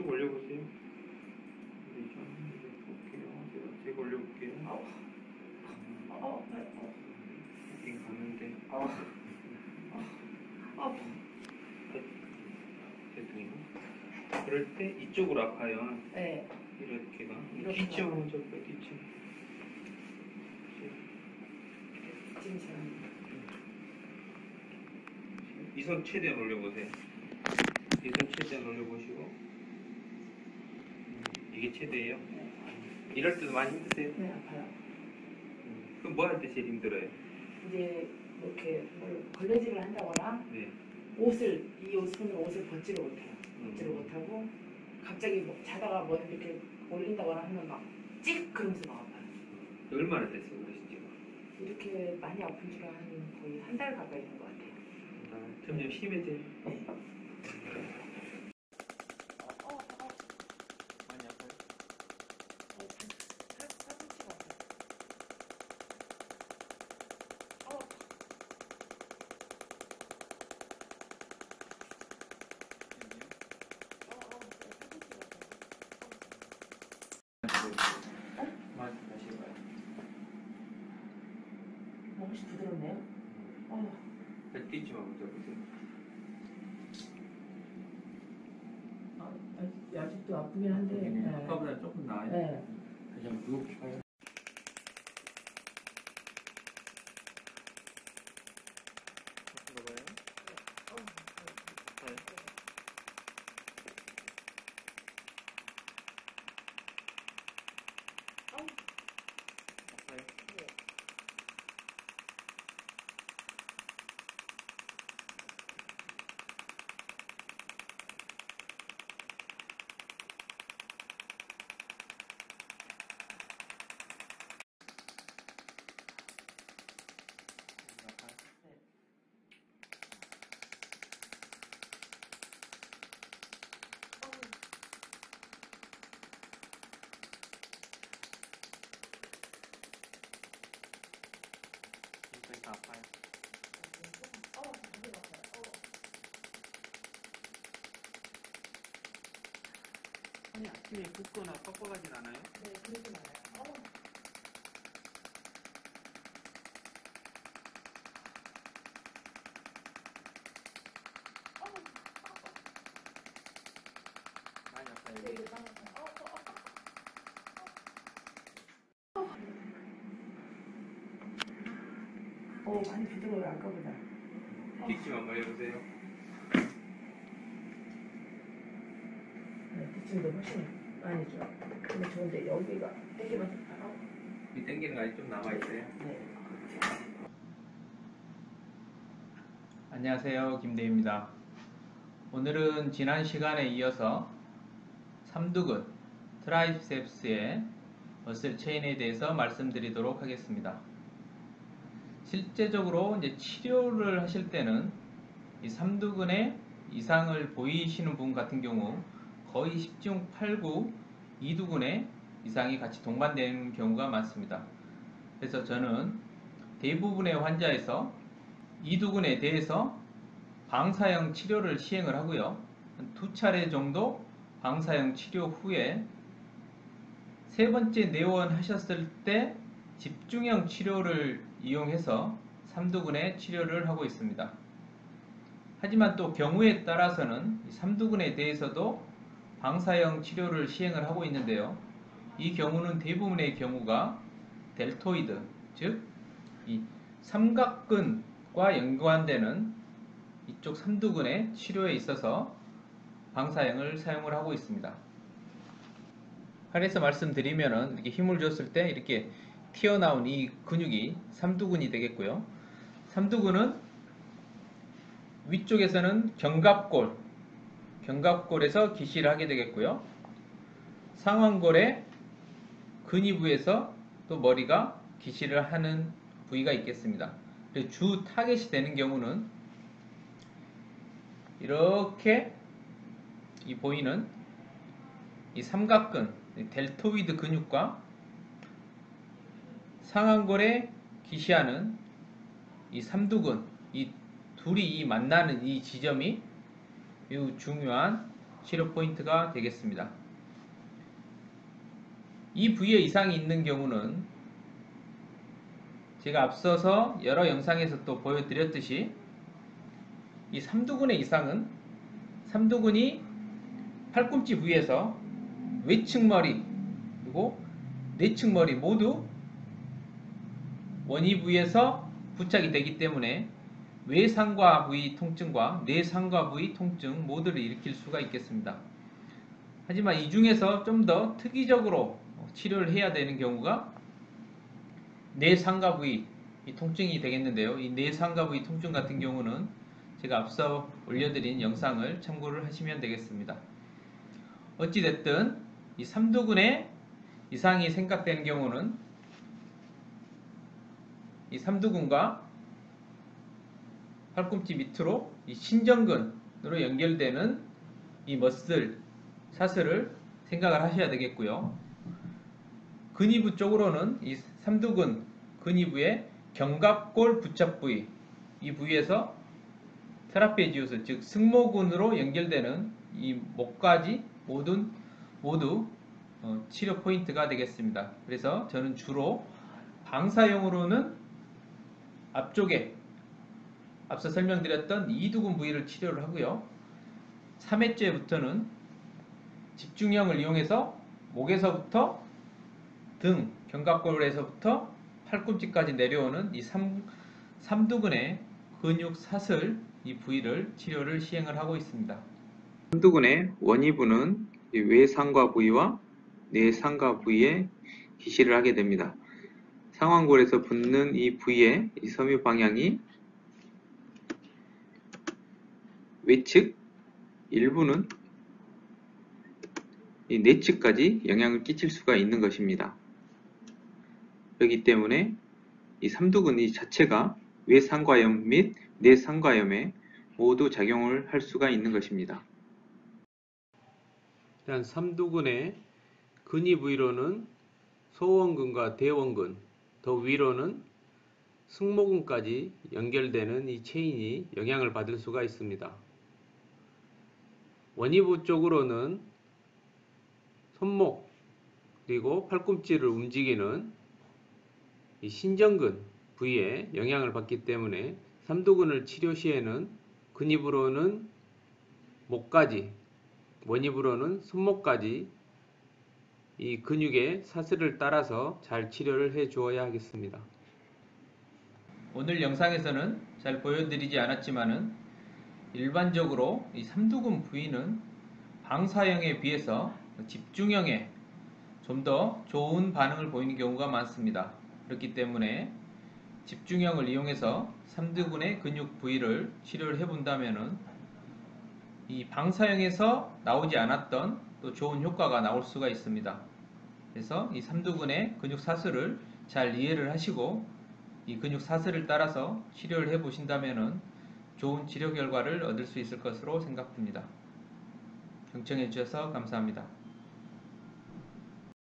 쭉 올려보세요. 네, 좀 볼게요. 제가 올려볼게요. 이게 가는데. 죄송해요. 그럴 때 이쪽으로 아파요. 네. 이렇게가. 이렇게 뒤쪽 가요. 먼저 빼, 뒤쪽. 이 손 최대한 올려보세요. 이 손 최대한 올려보시고. 이게 최대예요. 이럴 때도 많이 힘드세요? 네, 아파요. 그럼 뭐 할 때 제일 힘들어요? 이제 이렇게 뭘 걸레질을 한다거나 네. 이 옷으로 옷을 벗지를 못해요. 벗지를 못하고 갑자기 뭐 자다가 뭐 이렇게 올린다거나 하면 막 찍 그러면서 막 아파요. 얼마나 됐어요, 그러신 지가? 이렇게 많이 아픈 지가 한 거의 한 달 가까이 된 것 같아요. 점점 심해져요. 네. 많이 아파요? 팔꿈치가 아파요. 말씀하시고요. 훨씬 부드럽네요. 뱃뒤치만 먼저 보세요. 아직도 아프긴 한데. 네. 아까보다 조금 나아요. 네. 다시 한번 누워볼까요? 다 아파요. 아니 아침에 붓거나 뻑뻑하진 않아요? 네, 그러진 않아요. 많이 아파요. 네, 여기? 많이 부드러워요, 아까보다. 뒷짐 한번 해보세요. 네, 뒷짐도 훨씬 많이 좋아. 근데 좋은데 여기가 땡기면서 이 땡기는 거 아직 좀 남아있어요? 네. 안녕하세요, 김대희입니다. 오늘은 지난 시간에 이어서 삼두근, 트라이셉스의 머슬 체인에 대해서 말씀드리도록 하겠습니다. 실제적으로 이제 치료를 하실 때는 이 삼두근에 이상을 보이시는 분 같은 경우 거의 10중 8구 이두근에 이상이 같이 동반되는 경우가 많습니다. 그래서 저는 대부분의 환자에서 이두근에 대해서 방사형 치료를 시행을 하고요. 한 2차례 정도 방사형 치료 후에 세 번째 내원하셨을 때 집중형 치료를 이용해서 삼두근의 치료를 하고 있습니다. 하지만 또 경우에 따라서는 삼두근에 대해서도 방사형 치료를 시행을 하고 있는데요. 이 경우는 대부분의 경우가 델토이드, 즉 이 삼각근과 연관되는 이쪽 삼두근의 치료에 있어서 방사형을 사용을 하고 있습니다. 한해서 말씀드리면은 이렇게 힘을 줬을 때 이렇게 튀어나온 이 근육이 삼두근이 되겠고요. 삼두근은 위쪽에서는 견갑골에서 기시를 하게 되겠고요. 상완골의 근위부에서 또 머리가 기시를 하는 부위가 있겠습니다. 주 타겟이 되는 경우는 이렇게 이 보이는 이 삼각근, 델토이드 근육과 상완골에 기시하는 이 삼두근, 이 둘이 만나는 이 지점이 매우 중요한 치료 포인트가 되겠습니다. 이 부위에 이상이 있는 경우는 제가 앞서서 여러 영상에서 또 보여드렸듯이 이 삼두근의 이상은 삼두근이 팔꿈치 부위에서 외측 머리 그리고 내측 머리 모두 원위 부위에서 부착이 되기 때문에 외상과 부위 통증과 내상과 부위 통증 모두를 일으킬 수가 있겠습니다. 하지만 이 중에서 좀 더 특이적으로 치료를 해야 되는 경우가 내상과 부위 통증이 되겠는데요. 이 내상과 부위 통증 같은 경우는 제가 앞서 올려드린 영상을 참고를 하시면 되겠습니다. 어찌됐든 이 삼두근에 이상이 생각되는 경우는 이 삼두근과 팔꿈치 밑으로 이 신전근으로 연결되는 이 머슬, 사슬을 생각을 하셔야 되겠고요. 근위부 쪽으로는 이 삼두근 근위부의 견갑골 부착 부위, 이 부위에서 트라페지우스 즉 승모근으로 연결되는 이 목까지 모두 치료 포인트가 되겠습니다. 그래서 저는 주로 방사형으로는 앞쪽에 앞서 설명드렸던 이두근 부위를 치료를 하고요. 3회째부터는 집중형을 이용해서 목에서부터 등, 견갑골에서부터 팔꿈치까지 내려오는 이 삼두근의 근육 사슬 이 부위를 치료를 시행을 하고 있습니다. 삼두근의 원위부는 외상과 부위와 내상과 부위에 기시를 하게 됩니다. 상완골에서 붙는 이 부위의 이 섬유 방향이 외측, 일부는 이 내측까지 영향을 끼칠 수가 있는 것입니다. 그렇기 때문에 이 삼두근 이 자체가 외상과염 및 내상과염에 모두 작용을 할 수가 있는 것입니다. 일단 삼두근의 근위 부위로는 소원근과 대원근, 더 위로는 승모근까지 연결되는 이 체인이 영향을 받을 수가 있습니다. 원위부 쪽으로는 손목 그리고 팔꿈치를 움직이는 이 신전근 부위에 영향을 받기 때문에 삼두근을 치료 시에는 근위부로는 목까지, 원위부로는 손목까지 이 근육의 사슬을 따라서 잘 치료를 해 주어야 하겠습니다. 오늘 영상에서는 잘 보여드리지 않았지만은 일반적으로 이 삼두근 부위는 방사형에 비해서 집중형에 좀 더 좋은 반응을 보이는 경우가 많습니다. 그렇기 때문에 집중형을 이용해서 삼두근의 근육 부위를 치료를 해본다면은 이 방사형에서 나오지 않았던 또 좋은 효과가 나올 수가 있습니다. 그래서 이 삼두근의 근육 사슬을 잘 이해를 하시고 이 근육 사슬을 따라서 치료를 해 보신다면은 좋은 치료 결과를 얻을 수 있을 것으로 생각됩니다. 경청해 주셔서 감사합니다.